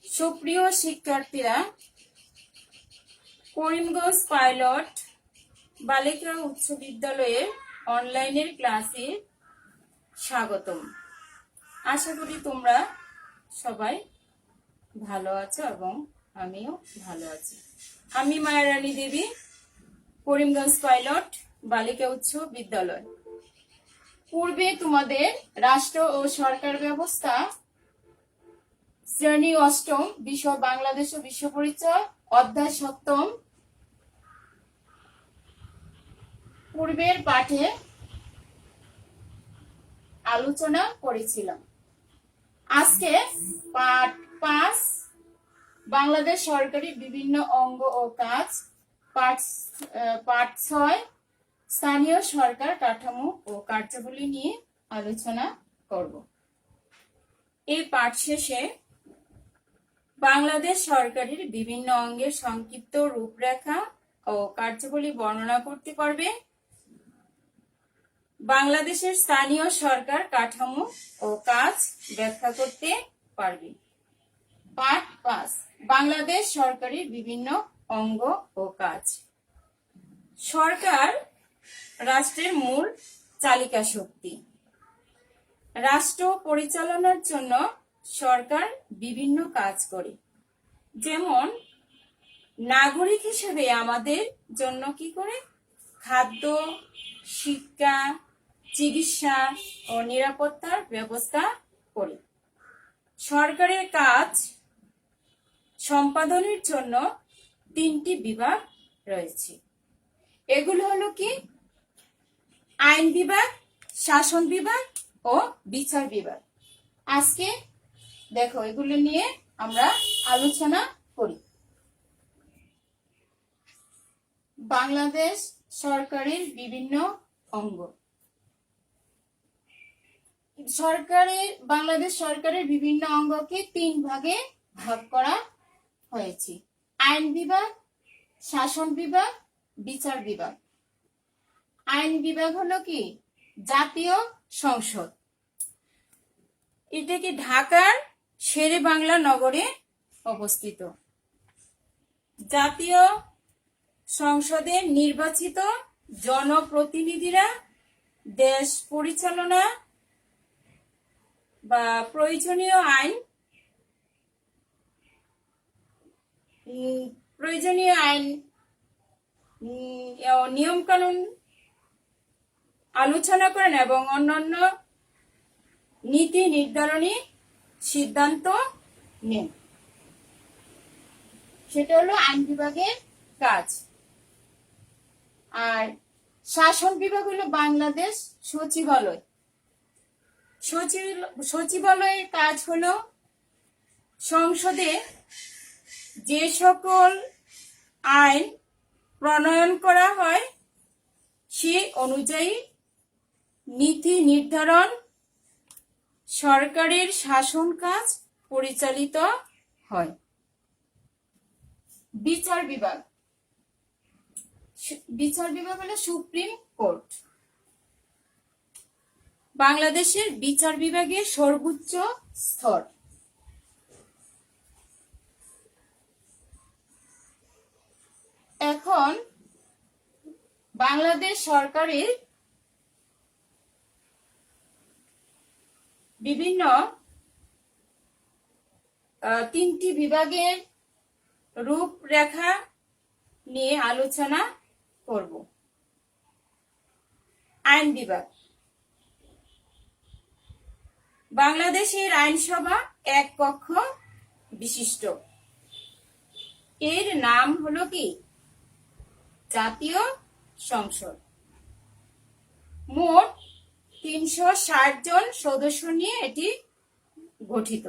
সুপ্রিয় শিক্ষার্থীরা, করিমগঞ্জ পাইলট বালিকা উচ্চ বিদ্যালয়ের অনলাইনের ক্লাসে স্বাগতম। আশা করি তোমরা সবাই ভালো আছো এবং আমিও ভালো আছি। আমি মায়া রানী দেবী, করিমগঞ্জ পাইলট বালিকা উচ্চ বিদ্যালয়। পূর্বে তোমাদের রাষ্ট্র ও সরকার ব্যবস্থা শ্রেণী অষ্টম, বিষয় বাংলাদেশ ও বিশ্ব পরিচয়, অধ্যায় সপ্তম পূর্বের পাঠে আলোচনা করেছিলাম। আজকে পাঠ 5 বাংলাদেশ সরকারি বিভিন্ন অঙ্গ ও কাজ, পাঠ 6 স্থানীয় সরকার কাঠামো ও কার্যাবলী নিয়ে আলোচনা করব। এই পাঠ শেষে বাংলাদেশ সরকারের বিভিন্ন অঙ্গের সংক্ষিপ্ত রূপরেখা ও কার্যাবলী বর্ণনা করতে পারবে। বাংলাদেশের স্থানীয় সরকার কাঠামো ও কাজ ব্যাখ্যা করতে পারবে। পাঠ 5 বাংলাদেশ সরকারের বিভিন্ন অঙ্গ ও কাজ। সরকার রাষ্ট্রের মূল চালিকা শক্তি। রাষ্ট্র পরিচালনার জন্য সরকার বিভিন্ন কাজ করে। যেমন নাগরিক হিসেবে আমাদের জন্য কি করে? খাদ্য, শিক্ষা, চিকিৎসা ও নিরাপত্তার ব্যবস্থা করে। সরকারের কাজ সম্পাদনের জন্য 3টি বিভাগ রয়েছে। এগুলো হলো কি? আইন বিভাগ, শাসন বিভাগ ও বিচার বিভাগ। আজকে দেখো এগুলো নিয়ে আমরা আলোচনা করি। বাংলাদেশ সরকারের বিভিন্ন অঙ্গ। বাংলাদেশ সরকারের বিভিন্ন অঙ্গকে 3 ভাগে ভাগ করা হয়েছে: আইন বিভাগ, শাসন বিভাগ, বিচার বিভাগ। আইন বিভাগ হলো কি? জাতীয় সংসদ। এটা কি ঢাকার শেরে বাংলা নগরে অবস্থিত। জাতীয় সংসদে নির্বাচিত জনপ্রতিনিধিরা দেশ পরিচালনা বা প্রয়োজনীয় আইন নিয়ম কানুন আলোচনা করেন এবং অন্যান্য নীতি নির্ধারণী সিদ্ধান্ত নেন। সেটা হলো আইন বিভাগের কাজ। আর শাসন বিভাগ হলো বাংলাদেশ সচিবালয়। সচিবালয়ের কাজ হলো সংসদে যে সকল আইন প্রণয়ন করা হয় সে অনুযায়ী নীতি নির্ধারণ, সরকারের শাসন কাজ পরিচালিত হয়। বিচার বিভাগ। বিচার বিভাগ হলো সুপ্রিম কোর্ট। বাংলাদেশের বিচার বিভাগের সর্বোচ্চ স্তর। এখন বাংলাদেশ সরকারের বিভিন্ন 3টি বিভাগের রূপরেখা নিয়ে আলোচনা করব। আইন বিভাগ। বাংলাদেশের আইনসভা 1 কক্ষ বিশিষ্ট। এর নাম হলো কি? জাতীয় সংসদ। মোট 360 জন সদস্য নিয়ে এটি গঠিত।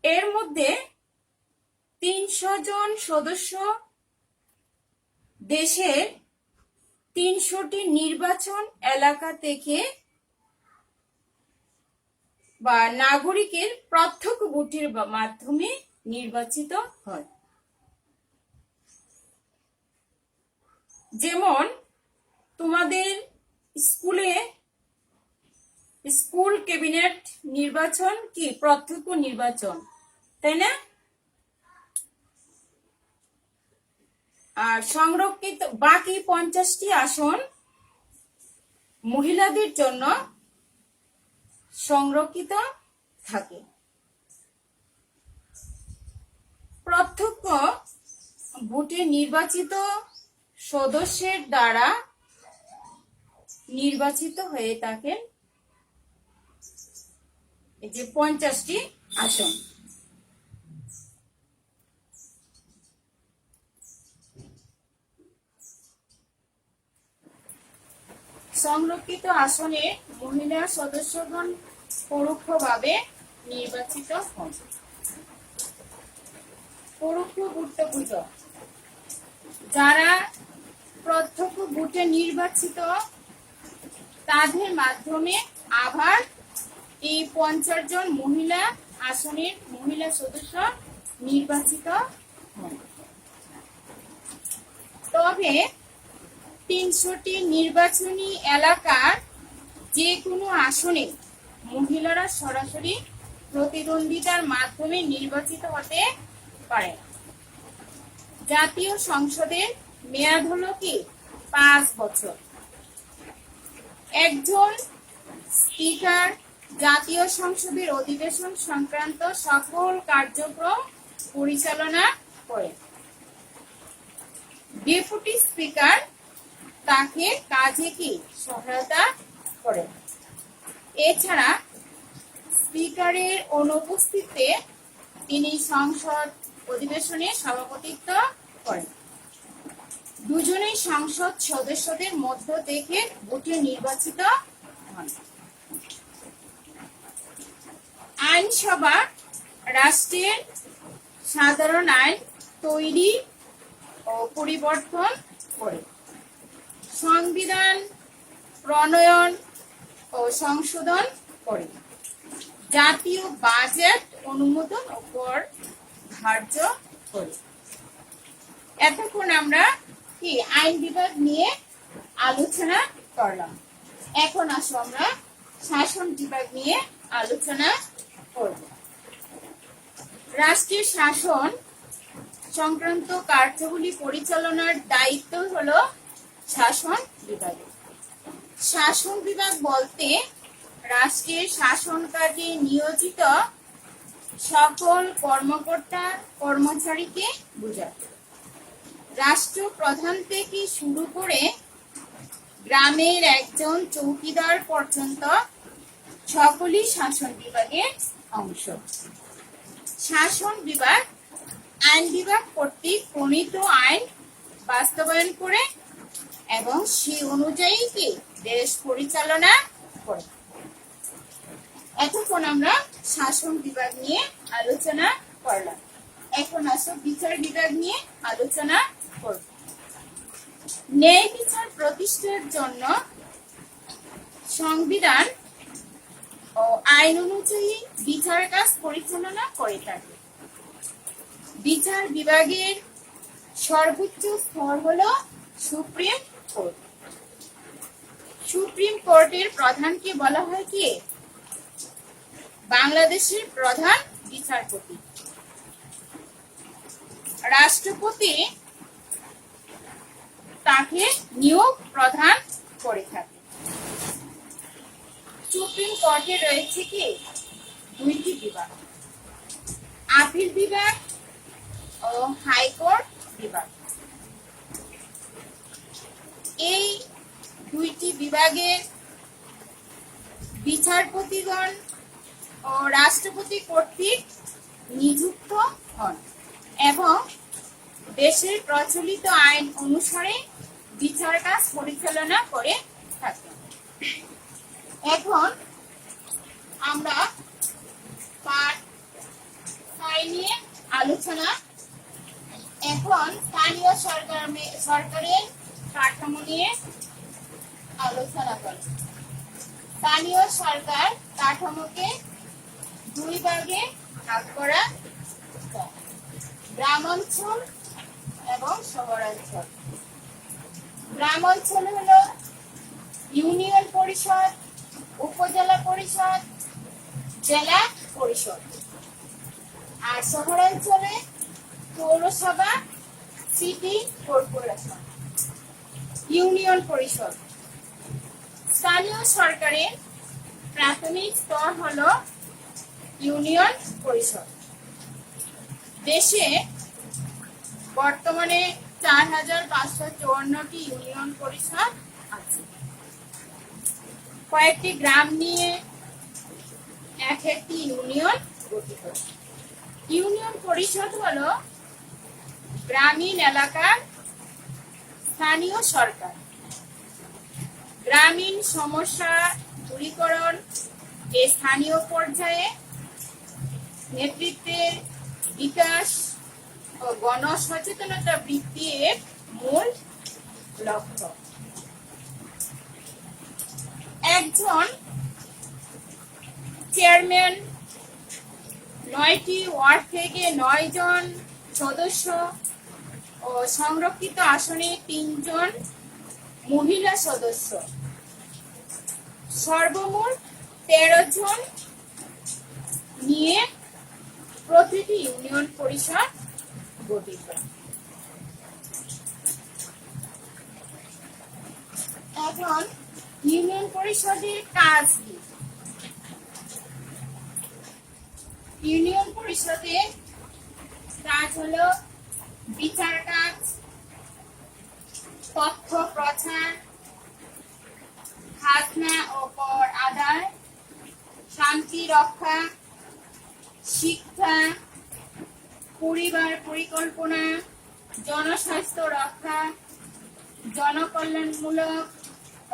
এর মধ্যে 300 জন সদস্য দেশের 300টি নির্বাচন এলাকা থেকে বা নাগরিকের প্রত্যক্ষ ভোটের মাধ্যমে নির্বাচিত হয়। যেমন তোমাদের স্কুলে স্কুল ক্যাবিনেট নির্বাচন কি প্রত্যক্ষ নির্বাচন, তাই না? আর সংরক্ষিত বাকি 50টি আসন মহিলাদের জন্য সংরক্ষিত থাকে। প্রত্যক্ষ ভোটে নির্বাচিত সদস্যের দ্বারা নির্বাচিত হয়ে থাকেন এই যে 50টি আসন। সংরক্ষিত আসনে মহিলা সদস্যগণ পরোক্ষভাবে নির্বাচিত হন। পরোক্ষ ভোট, যারা প্রত্যক্ষ ভোটে নির্বাচিত তাদের মাধ্যমে আবার এই 50 জন মহিলা আসনের মহিলা সদস্য নির্বাচিত হন। তবে 300টি নির্বাচনী এলাকার যে কোনো আসনে মহিলারা সরাসরি প্রতিদ্বন্দ্বিতার মাধ্যমে নির্বাচিত হতে পারে। জাতীয় সংসদের মেয়াদ হলো কি 5 বছর। একজন স্পিকার জাতীয় সংসদের অধিবেশন সংক্রান্ত সকল কার্যক্রম পরিচালনা করে। ডেপুটি স্পিকার তাকে কাজে কি সহায়তা করে। এছাড়া স্পিকারের অনুপস্থিতিতে তিনি সংসদ অধিবেশনে সভাপতিত্ব করেন। দুজনেই সংসদ সদস্যদের মধ্য থেকে ভোটে নির্বাচিত হন। আইনসভা রাষ্ট্রের সাধারণ আইন তৈরি ও পরিবর্তন করে। সংবিধান প্রণয়ন ও সংশোধন করে। জাতীয় বাজেট অনুমোদন ও কর ধার্য করে। এতক্ষণ আমরা কি আইন বিভাগ নিয়ে আলোচনা করলাম। এখন আসো আমরা শাসন বিভাগ নিয়ে আলোচনা করব। রাষ্ট্রীয় শাসন সংক্রান্ত কার্যগুলি পরিচালনার দায়িত্ব হলো শাসন বিভাগের। শাসন বিভাগ বলতে রাষ্ট্রের শাসন কাজে নিয়োজিত সকল কর্মকর্তা কর্মচারীকে বোঝায়। রাষ্ট্রপ্রধান থেকে শুরু করে গ্রামের একজন চৌকিদার পর্যন্ত সকলই শাসন বিভাগের অংশ। শাসন বিভাগ আইন বিভাগ কর্তৃক প্রণীত আইন বাস্তবায়ন করে এবং সেই অনুযায়ী কি দেশ পরিচালনা করে। এতক্ষণ আমরা শাসন বিভাগ নিয়ে আলোচনা করলাম। এখন আসো বিচার বিভাগ নিয়ে আলোচনা করব। ন্যায় বিচার প্রতিষ্ঠার জন্য সংবিধান ও আইন অনুযায়ী বিচার কাজ পরিচালনা করে থাকে। বিচার বিভাগের সর্বোচ্চ স্তর হলো সুপ্রিম কোর্ট। সুপ্রিম কোর্টের প্রধানকে বলা হয় কি বাংলাদেশের প্রধান বিচারপতি। রাষ্ট্রপতি তাকে নিয়োগ প্রদান করে থাকে। সুপ্রিম কোর্টে রয়েছে কি 2টি বিভাগ, আপিল বিভাগ ও হাইকোর্ট বিভাগ। এই 2টি বিভাগের বিচারপতিগণ ও রাষ্ট্রপতি কর্তৃক নিযুক্ত হন এবং দেশের প্রচলিত আইন অনুসারে বিচার কাজ পরিচালনা করে থাকেন। এখন আমরা পার্ট 5 নিয়ে আলোচনা। এখন স্থানীয় সরকারের কাঠামো নিয়ে আলোচনা করি। স্থানীয় সরকার কাঠামোকে 2 ভাগে ভাগ করা যায়, গ্রামাঞ্চল এবং শহরাঞ্চল। গ্রামাঞ্চল হলো ইউনিয়ন পরিষদ, উপজেলা পরিষদ, জেলা পরিষদ। আর শহরাঞ্চলে পৌরসভা, সিটি কর্পোরেশন, ইউনিয়ন পরিষদ। স্থানীয় সরকারের প্রাথমিক স্তর হলো ইউনিয়ন পরিষদ। দেশে বর্তমানে 4554টি ইউনিয়ন পরিষদ আছে। কয়েকটি গ্রাম নিয়ে এক একটি ইউনিয়ন গঠিত। ইউনিয়ন পরিষদ হলো গ্রামীণ এলাকার স্থানীয় সরকার। গ্রামীণ সমস্যা দূরীকরণ এ স্থানীয় পর্যায়ে নেতৃত্বের বিকাশ ও গণসচেতনতা বৃদ্ধির মূল লক্ষ্য। একজন চেয়ারম্যান 9টি ওয়ার্ড থেকে 9 জন সদস্য ও সংরক্ষিত আসনে 3 জন মহিলা সদস্য, সর্বমোট 13 জন নিয়ে প্রতিটি ইউনিয়ন পরিষদ গঠিত। এখন ইউনিয়ন পরিষদের কাজ কি? ইউনিয়ন পরিষদের কাজ হলো বিচার কাজ, তথ্য প্রচার, খাজনা ও কর আদায়, শান্তি রক্ষা, শিক্ষা, পরিবার পরিকল্পনা, জনস্বাস্থ্য রক্ষা, জনকল্যাণমূলক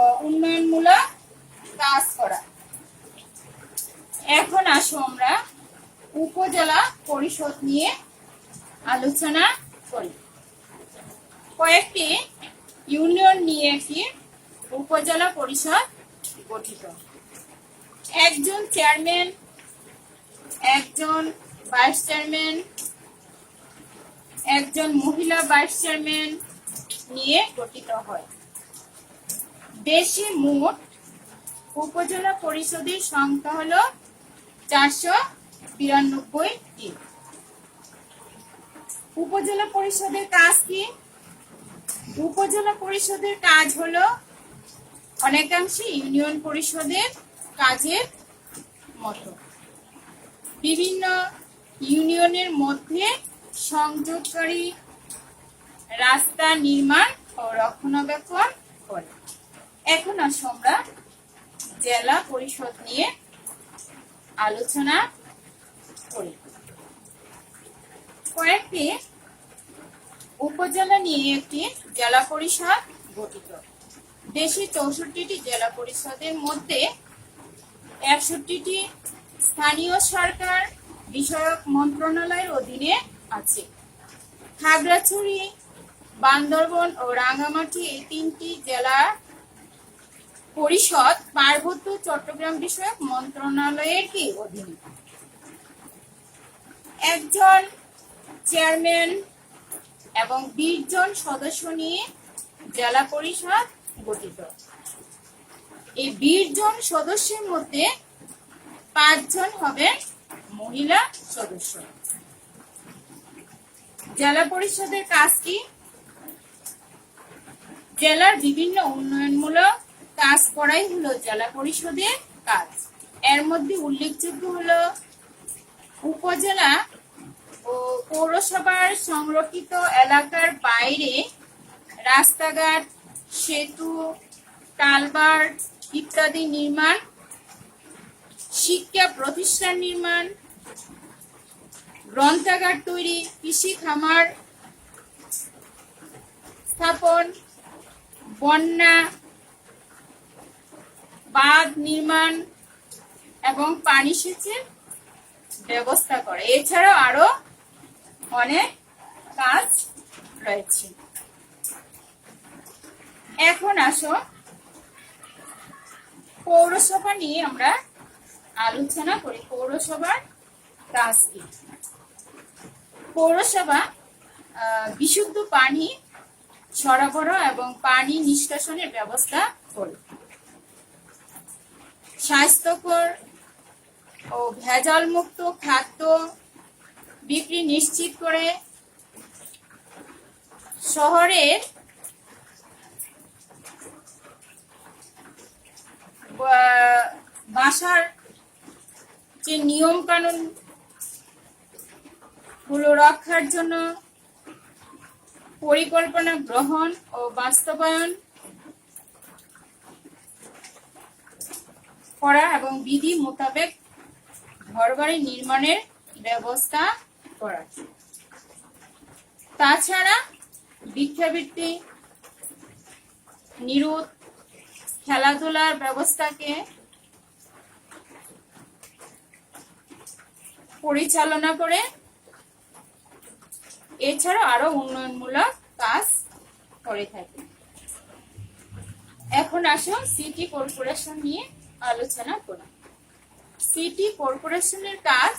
ও উন্নয়নমূলক কাজ করা। এখন আসো আমরা উপজেলা পরিষদ নিয়ে আলোচনা করি। কয়েকটি ইউনিয়ন নিয়ে একটি উপজেলা পরিষদ গঠিত। একজন চেয়ারম্যান, একজন ভাইস চেয়ারম্যান, একজন মহিলা ভাইস চেয়ারম্যান নিয়ে গঠিত হয়। দেশে মোট উপজেলা পরিষদের সংখ্যা হলো 492টি। উপজেলা পরিষদের কাজ কি? উপজেলা পরিষদের কাজ হলো অনেকাংশে ইউনিয়ন পরিষদের কাজের মতো। বিভিন্ন ইউনিয়নের মধ্যে সংযোগকারী রাস্তা নির্মাণ ও রক্ষণাবেক্ষণ করে। এখন আসো আমরা জেলা পরিষদ নিয়ে আলোচনা করি। কয়েকটি উপজেলা নিয়ে একটি জেলা পরিষদ গঠিত। দেশে 64টি জেলা পরিষদের মধ্যে 61টি স্থানীয় সরকার বিষয়ক মন্ত্রণালয়ের অধীনে আছে। খাগড়াছড়ি, বান্দরবান ও রাঙ্গামাটি এই 3টি জেলা পরিষদ পার্বত্য চট্টগ্রাম বিষয়ক মন্ত্রণালয়ের কি অধীনে। একজন চেয়ারম্যান এবং 20 জন সদস্য নিয়ে জেলা পরিষদ গঠিত। এই 20 জন সদস্যের মধ্যে 5 জন হবেন মহিলা সদস্য। জেলা পরিষদের কাজ কি? জেলার বিভিন্ন উন্নয়নমূলক কাজ করাই হলো জেলা পরিষদের কাজ। এর মধ্যে উল্লেখযোগ্য হলো উপজেলা ও পৌরসভার সংরক্ষিত এলাকার বাইরে রাস্তাঘাট, সেতু, কালভার্ট ইত্যাদি নির্মাণ, শিক্ষা প্রতিষ্ঠান নির্মাণ, গ্রন্থাগার তৈরি, কৃষি খামার স্থাপন, বন্যা বাঁধ নির্মাণ এবং পানি সেচের ব্যবস্থা করে। এছাড়াও আরো অনেক কাজ রয়েছে। এখন আসো পৌরসভা নিয়ে আমরা আলোচনা করি। পৌরসভার কাজ কি? পৌরসভা বিশুদ্ধ পানি সরবরাহ এবং পানি নিষ্কাশনের ব্যবস্থা করে। স্বাস্থ্যকর ও ভেজাল মুক্ত খাদ্য বিক্রি নিশ্চিত করে শহরের বাসার যে নিয়ম কানুন গুলো রক্ষার জন্য পরিকল্পনা গ্রহণ ও বাস্তবায়ন করা এবং বিধি মোতাবেক ঘরবাড়ি নির্মাণের ব্যবস্থা করা। তাছাড়া ভিক্ষাবৃত্তি, নিরুৎ, খেলাধুলার ব্যবস্থাকে পরিচালনা করে এছাড়া আরো উন্নয়নমূলক কাজ করে থাকে। এখন আসো সিটি কর্পোরেশন নিয়ে আলোচনা করা। সিটি কর্পোরেশনের কাজ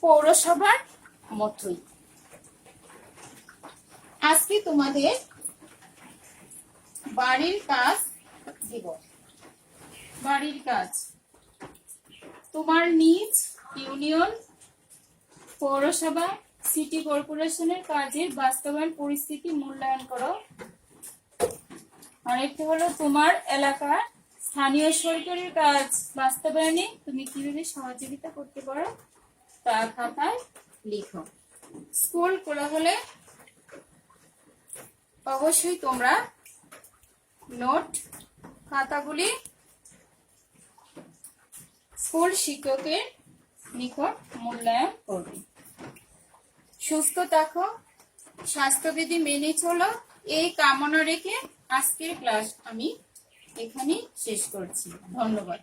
পৌরসভার মতোই। আজকে তোমাদের বাড়ির কাজ দিব। বাড়ির কাজ তোমার নিজ ইউনিয়ন, পৌরসভা, সিটি কর্পোরেশনের কাজের বাস্তবায়ন পরিস্থিতি মূল্যায়ন করো। আরেকটা হলো তোমার এলাকার স্থানীয় সরকারের কাজ বাস্তবায়নে তুমি কিভাবে সহযোগিতা করতে পারো তা খাতায় লিখো। স্কুল খোলা হলে অবশ্যই তোমরা নোট খাতাগুলি স্কুল শিক্ষকের নিকট মূল্যায়ন করবে। সুস্থ থাকো, স্বাস্থ্যবিধি মেনে চলো, এই কামনা রেখে আজকের ক্লাস আমি এখানেই শেষ করছি। ধন্যবাদ।